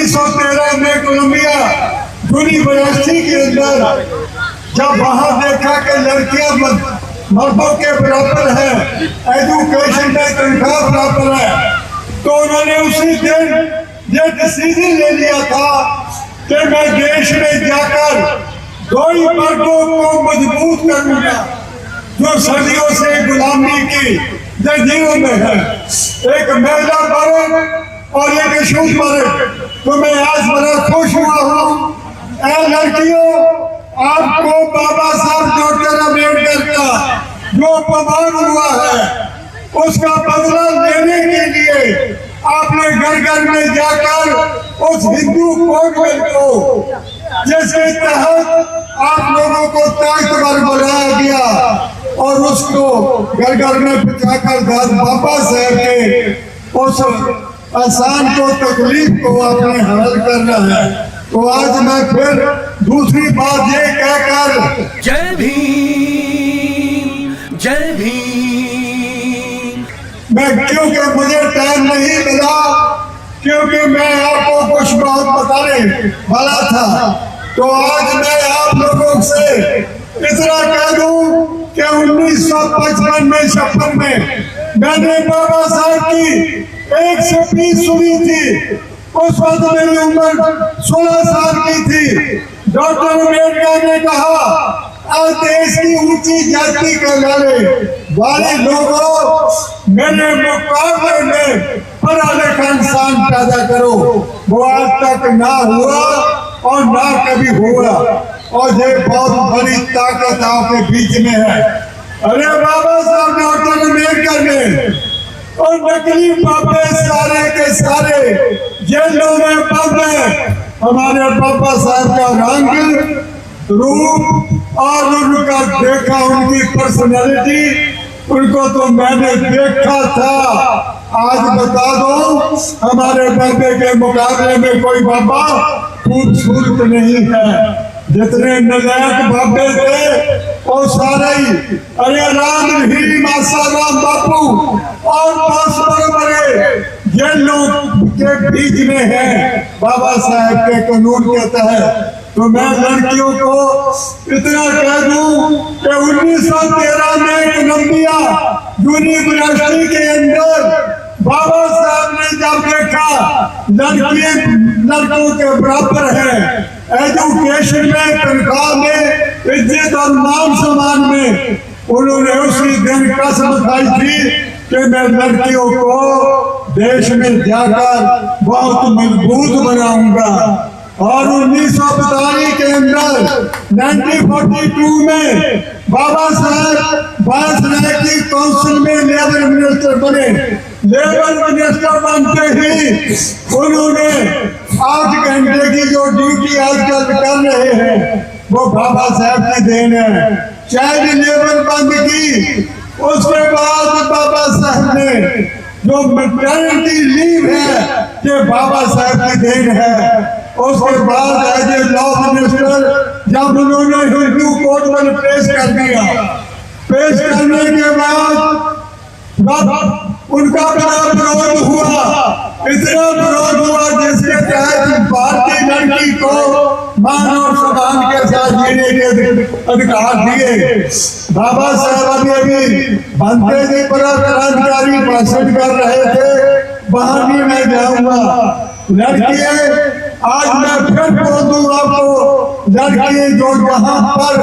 1913 में Colombia university के अंदर जब वहां देखा कि लड़कियां मर्दों के बराबर है, एजुकेशन में तनख्वाह बराबर है, तो उन्होंने उसी दिन ये डिसीजन ले लिया था कि मैं देश में जाकर दो ही मर्दों को मजबूत करूंगा जो सदियों से गुलामी की जंजीरों में है, एक महिला मर्द और एक अछूत मर्द। तो मैं आज बड़ा खुश हुआ हूँ। ऐ लड़कियों, आपको बाबा साहब डॉक्टर अम्बेडकर का जो अपमान हुआ है उसका बदला लेने के लिए आपने घर घर में जाकर उस हिंदू कॉन्वेंट को, जिसके तहत आप लोगों को ताकतवर बनाया गया और उसको घर घर में पहुंचाकर बाबा साहब के उस आसान को तकलीफ को आपने हल करना है। तो आज मैं फिर दूसरी बात ये कहकर जय भीम जय भीम, मैं, क्योंकि मुझे टाइम नहीं मिला, क्योंकि मैं आपको कुछ बात बताने वाला था, तो आज मैं आप लोगों से इतना कह दूं कि 1955 में 56 में मैंने बाबा साहब की 1 स्पीच सुनी थी। उस वक्त मेरी उम्र 16 साल की थी। डॉक्टर अम्बेडकर ने कहा, आज देश की ऊंची जाति कहलाने वाले लोगों, मेरे मुकाबले में पढ़ा लिखा इंसान पैदा करो। वो आज तक ना हुआ और ना कभी हुआ, और ये बहुत बड़ी ताकत आपके बीच में है। अरे बाबा साहब डॉक्टर अम्बेडकर ने और नकली बाबे सारे के सारे जेलों में बंद है। हमारे बाबा साहब का रंग रूप और उनका देखा, उनकी पर्सनैलिटी, उनको तो मैंने देखा था। आज बता दो, हमारे बाबे के मुकाबले में कोई बाबा खूबसूरत नहीं है। जितने नलायक बाबे थे वो सारे ही, अरे राम रहीम आसाराम बापू और 5 बड़े जेलों के बीच में है बाबा साहब के कानून के तहत। तो मैं लड़कियों को इतना कह दूं कि 1913 में कोलंबिया यूनिवर्सिटी के अंदर बाबा साहब ने जब देखा लड़कों के बराबर है, एजुकेशन में, तनख्वाह में, इज्जत और मान सम्मान में, उन्होंने उसी दिन कसम खाई थी कि मैं लड़कियों को देश में जाकर बहुत मजबूत बनाऊंगा। और 1942 के अंदर 1942 में बाबा साहब बासनाकी काउंसिल में लेबर मिनिस्टर बने। लेबर मिनिस्टर बनते ही उन्होंने 8 घंटे की जो ड्यूटी आजकल कर रहे हैं वो बाबा साहब की देन है। चाइल्ड लेबर बंद की, उसके बाद बाबा साहब ने जो मैटरनिटी लीव है ये बाबा साहब की देन है। उसके बाद एज ए लॉ मिनिस्टर जब उन्होंने हिंदू कोर्ट में पेश कर दिया, पेश करने के बाद उनका बड़ा विरोध हुआ, इतना विरोध हुआ जिसके तहत भारतीय लड़की को मान और सम्मान के साथ जीने के अधिकार दिए। बाबा साहब अभी बनते जी पर क्रांतिकारी भाषण कर रहे थे, वहां भी मैं जाऊंगा। लड़कियां, आज मैं फिर बोल दूं आपको, लड़कियां जो जहां पर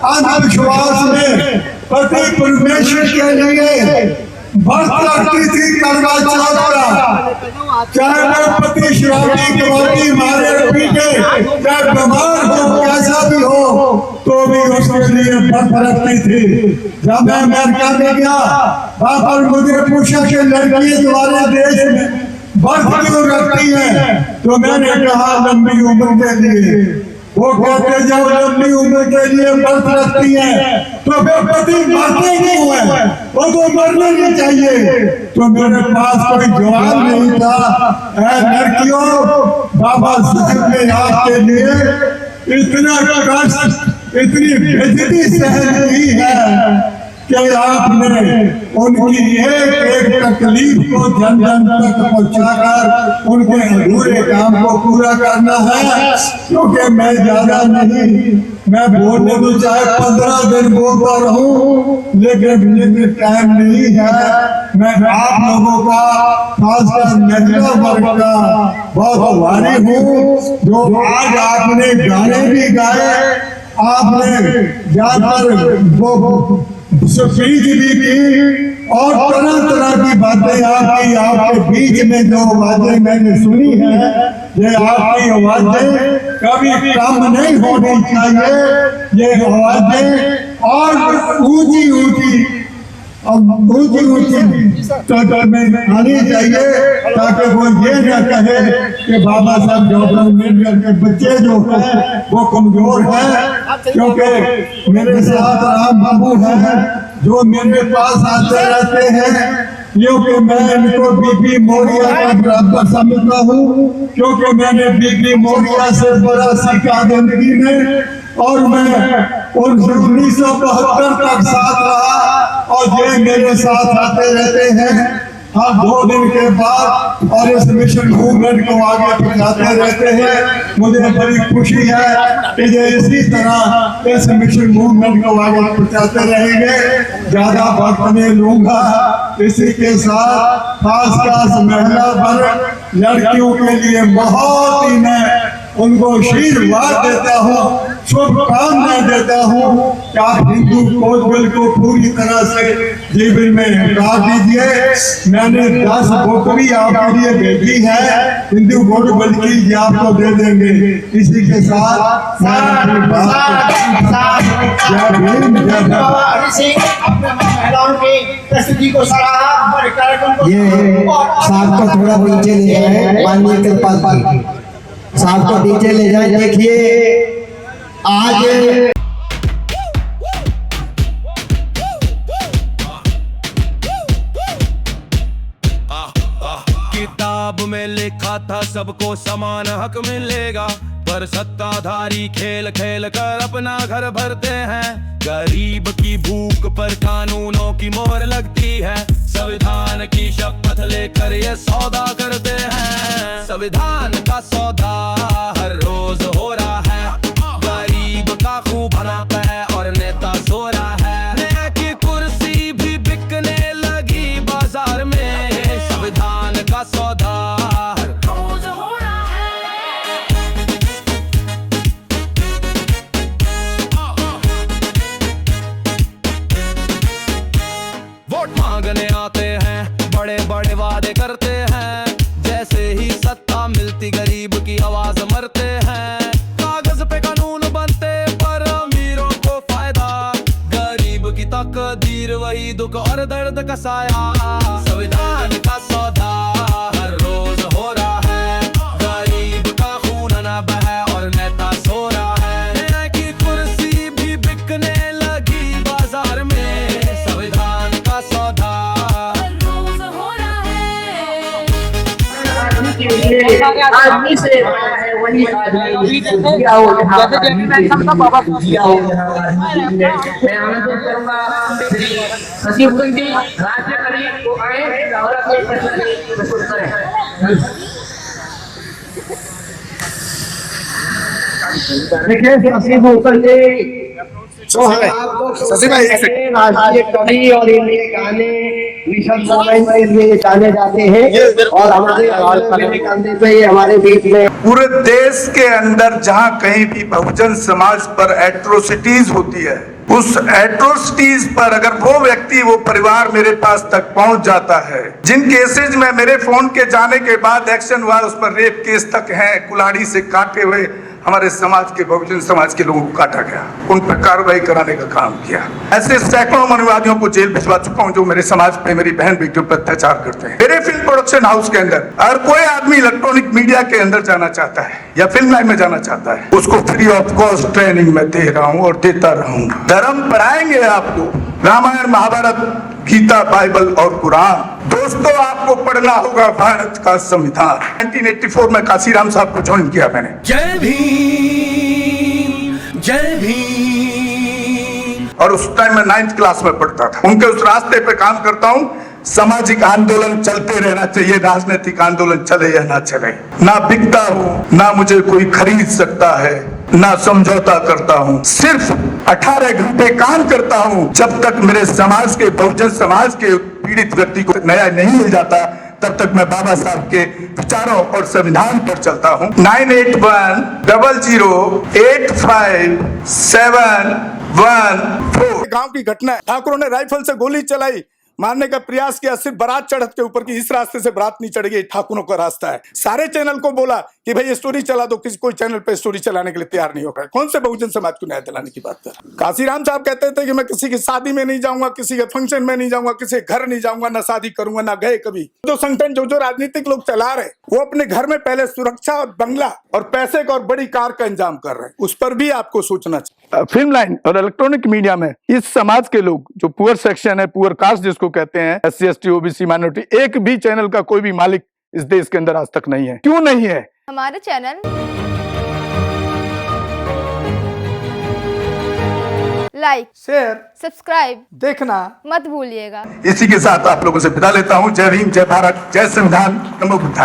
अंधविश्वास में पति परमेश्वर के लिए व्रत रखती थी करवा चौथ का, चाहे वो पति शराबी कबाबी मारे पीटे, चाहे बीमार हो, कैसा भी हो, तो भी उसके लिए व्रत रखती थी। जब मैं अमेरिका में गया, वहां पर मुझे पूछा कि लड़कियां तुम्हारे देश में व्रत क्यों रखती है, तो मैंने कहा लंबी उम्र के लिए। वो कहते जब लंबी उम्र के लिए व्रत रखती है तो फिर पति मरते क्यों है, वो तो मरना नहीं चाहिए। तो मेरे पास कोई जवाब नहीं था। ऐ लड़कियों, बाबा साहब ने आपके लिए इतना कष्ट, इतनी बेइज्जती सहन की है कि आपने उनकी एक तकलीफ को जन जन तक पहुंचाकर उनके अधूरे काम को पूरा करना है। क्योंकि मैं ज्यादा नहीं, मैं बोलने तो चाहे 15 दिन बोलता रहूं, लेकिन टाइम नहीं है। मैं आप लोगों का, खासकर महिला वर्ग का बहुत आभारी हूँ जो आज आपने गाने भी गाए, आपने जाकर वो स्पीच भी की और तरह तरह की बातें आपकी, आपके बीच में जो आवाजें मैंने सुनी है, ये आपकी आवाजें कभी कम नहीं होनी चाहिए। ये आवाजें और ऊंची ऊंची स्तर में आनी चाहिए, ताकि वो ये न कहे कि बाबा साहब डॉक्टर अम्बेडकर के बच्चे जो हैं वो कमजोर हैं। क्योंकि मेरे साथ राम बाबू हैं जो मेरे पास आते रहते हैं, क्योंकि मैं इनको बीबी मोरिया का बराबर समझता हूँ, क्योंकि मैंने बीबी मोरिया से बड़ा सीखा जिंदगी में, और मैं उन 1972 तक साथ रहा और ये मेरे साथ आते रहते हैं हर 2 दिन के बाद और इस मिशन मूवमेंट को आगे बढ़ाते रहते हैं। मुझे बड़ी खुशी है कि ये इसी तरह इस मिशन मूवमेंट को आगे बढ़ाते रहेंगे। ज्यादा वक्त नहीं लूंगा। इसी के साथ खास महिला वर्ग लड़कियों के लिए बहुत ही मैं उनको आशीर्वाद देता हूँ, शुभकामनाएं देता हूँ कि आप हिंदू कोड बिल को पूरी तरह से जीवन में उतार दीजिए। मैंने 10 बुक भी आपके लिए भेजी है हिंदू कोड बिल की, ये आपको दे देंगे। इसी के साथ मैं अपनी बात ये साहब को थोड़ा नीचे ले जाए, माननीय कृपाल साहब को नीचे ले जाए। देखिए आज किताब में लिखा था सबको समान हक मिलेगा, पर सत्ताधारी खेल खेल कर अपना घर भरते हैं। गरीब की भूख पर कानूनों की मोहर लगती है, संविधान की शपथ लेकर ये सौदा करते हैं। संविधान का सौदा हर रोज हो रहा है, गरीब का खूब भरा है और नेता सो रहा है। न्याय की कुर्सी भी बिकने लगी बाजार में, संविधान का सौदा हर रोज हो रहा है। वोट मांगने आते हैं, बड़े बड़े वादे करते हैं, जैसे ही सत्ता मिलती गरीब की आवाज मरते हैं। कागज पे कानून बनते पर अमीरों को फायदा, गरीब की तकदीर वही दुख और दर्द का साया। संविधान का सौदा हर रोज हो रहा है, गरीब का खून न बहे और नेता सो रहा है। न्याय की कुर्सी भी बिकने लगी बाजार में, संविधान का सौदा आदमी से बड़ा है वही आदमी जिया हो यहाँ जिया हो मैं आमंत्रित करूंगा श्री सचिव जी राज्य करीब को आए और अपने प्रश्न प्रस्तुत करें। देखिए सचिव होकर के राष्ट्रीय कवि और इनके गाने मिशन मूवमेंट के लिए जाने जाते हैं और हमारे बीच में पूरे देश के अंदर जहां कहीं भी बहुजन समाज पर एट्रोसिटीज होती है, उस एट्रोसिटीज पर अगर वो व्यक्ति वो परिवार मेरे पास तक पहुंच जाता है, जिन केसेज में मेरे फोन के जाने के बाद एक्शन हुआ, उस पर रेप केस तक है, कुल्हाड़ी से काटे हुए हमारे समाज के बहुजन समाज के लोगों को काटा गया, उन पर कार्रवाई कराने का काम किया। ऐसे सैकड़ों मनुवादियों को जेल भिजवा चुका हूं जो मेरे समाज पे, मेरी बहन बेटियों पर अत्याचार करते हैं। मेरे फिल्म प्रोडक्शन हाउस के अंदर अगर कोई आदमी इलेक्ट्रॉनिक मीडिया के अंदर जाना चाहता है या फिल्म लाइन में जाना चाहता है, उसको फ्री ऑफ कॉस्ट ट्रेनिंग में दे रहा हूँ और देता रहूंगा। धर्म पढ़ाएंगे आपको, रामायण महाभारत गीता बाइबल और कुरान। दोस्तों आपको पढ़ना होगा भारत का संविधान। 1984 में काशीराम साहब को ज्वाइन किया मैंने। जय भीम जय भीम और उस टाइम मैं 9th क्लास में पढ़ता था। उनके उस रास्ते पे काम करता हूँ। सामाजिक आंदोलन चलते रहना चाहिए, राजनीतिक आंदोलन चले या ना चले। ना बिकता हूँ, ना मुझे कोई खरीद सकता है, ना समझौता करता हूँ। सिर्फ 18 घंटे काम करता हूँ। जब तक मेरे समाज के, बहुजन समाज के पीड़ित व्यक्ति को न्याय नहीं मिल जाता, तब तक मैं बाबा साहब के विचारों और संविधान पर चलता हूँ। 9810085714 गांव की घटना है। ठाकुरों ने राइफल से गोली चलाई, मारने का प्रयास किया, सिर्फ बारात चढ़त के ऊपर की इस रास्ते से बारात नहीं चढ़ेगी, ठाकुरों का रास्ता है। सारे चैनल को बोला कि भाई स्टोरी चला दो, किसी कोई चैनल पे स्टोरी चलाने के लिए तैयार नहीं होगा। कौन से बहुजन समाज को न्याय दिलाने की बात कर? काशीराम साहब कहते थे कि मैं किसी की शादी में नहीं जाऊंगा, किसी के फंक्शन में नहीं जाऊंगा, किसी के घर नहीं जाऊंगा, ना शादी करूंगा, ना गए कभी। जो संगठन जो राजनीतिक लोग चला रहे, वो अपने घर में पहले सुरक्षा और बंगला और पैसे का और बड़ी कार का इंतजाम कर रहे हैं। उस पर भी आपको सोचना चाहिए। फिल्म लाइन और इलेक्ट्रॉनिक मीडिया में इस समाज के लोग, जो पुअर सेक्शन है, पुअर कास्ट जिसको कहते हैं, SC ST OBC माइनॉरिटी, एक भी चैनल का कोई भी मालिक इस देश के अंदर आज तक नहीं है। क्यों नहीं है? हमारे चैनल लाइक, शेयर, सब्सक्राइब देखना मत भूलिएगा। इसी के साथ आप लोगों से विदा लेता हूं। जय भीम, जय भारत, जय संविधान, नमो बुद्धाय।